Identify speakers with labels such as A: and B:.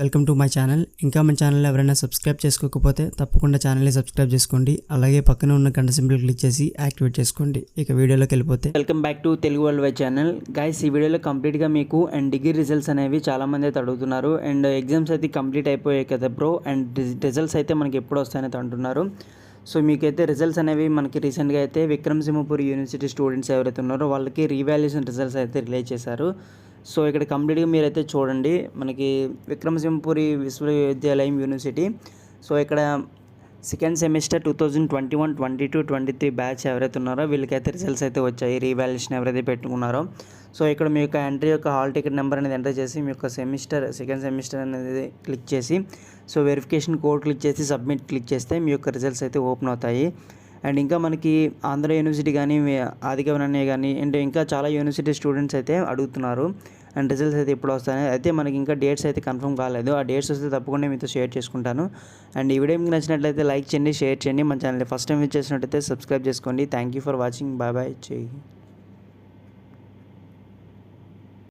A: Welcome to my channel. ఇంకా మన channel ఎవరైనా సబ్స్క్రైబ్ చేసుకోకపోతే తప్పకుండా ఛానల్ని సబ్స్క్రైబ్ చేసుకోండి. అలాగే పక్కన ఉన్న గంట సింబల్ క్లిక్ చేసి యాక్టివేట్ చేసుకోండి. ఇక వీడియోలోకి వెళ్ళిపోతే
B: welcome back to Telugu world Y channel. Guys, ఈ వీడియోలో కంప్లీట్గా మీకు అండ్ డిగ్రీ రిజల్ట్స్ అనేవి చాలామంది అయితే అడుగుతున్నారు. అండ్ ఎగ్జామ్స్ అయితే కంప్లీట్ అయిపోయాయి కదా బ్రో, అండ్ రిజల్ట్స్ అయితే మనకి ఎప్పుడు వస్తాయని అంటున్నారు. సో మీకైతే రిజల్ట్స్ అనేవి మనకి రీసెంట్గా అయితే విక్రమసింహపురి యూనివర్సిటీ స్టూడెంట్స్ ఎవరైతే ఉన్నారో వాళ్ళకి రీవాల్యుయేషన్ రిజల్ట్స్ అయితే రిలీజ్ చేశారు. సో ఇక్కడ కంప్లీట్గా మీరైతే చూడండి, మనకి విక్రమసింహపురి విశ్వవిద్యాలయం యూనివర్సిటీ. సో ఇక్కడ సెకండ్ సెమిస్టర్ 2021, 22, 23 బ్యాచ్ ఎవరైతే ఉన్నారో వీళ్ళకైతే రిజల్ట్స్ అయితే వచ్చాయి. రీవాల్యుయేషన్ ఎవరైతే పెట్టుకున్నారో సో ఇక్కడ మీ యొక్క ఎంట్రీ యొక్క హాల్ టికెట్ నెంబర్ అనేది ఎంటర్ చేసి మీ యొక్క సెకండ్ సెమిస్టర్ అనేది క్లిక్ చేసి సో వెరిఫికేషన్ కోడ్ క్లిక్ చేసి సబ్మిట్ క్లిక్ చేస్తే మీ యొక్క రిజల్ట్స్ అయితే ఓపెన్ అవుతాయి. అండ్ ఇంకా మనకి ఆంధ్ర యూనివర్సిటీ కానీ ఆదికవనన్య కానీ అండ్ ఇంకా చాలా యూనివర్సిటీ స్టూడెంట్స్ అయితే అడుగుతున్నారు అండ్ రిజల్ట్స్ అయితే ఎప్పుడు వస్తాయి. అయితే మనకి ఇంకా డేట్స్ అయితే కన్ఫర్మ్ కాలేదు. ఆ డేట్స్ వస్తే తప్పకుండా మీతో షేర్ చేసుకుంటాను. అండ్ ఈ వీడియో మీకు నచ్చినట్లయితే లైక్ చేయండి, షేర్ చేయండి. మన ఛానల్ ఫస్ట్ టైం విజిట్ చేసినట్లయితే సబ్స్క్రైబ్ చేసుకోండి. Thank you for watching. Bye bye.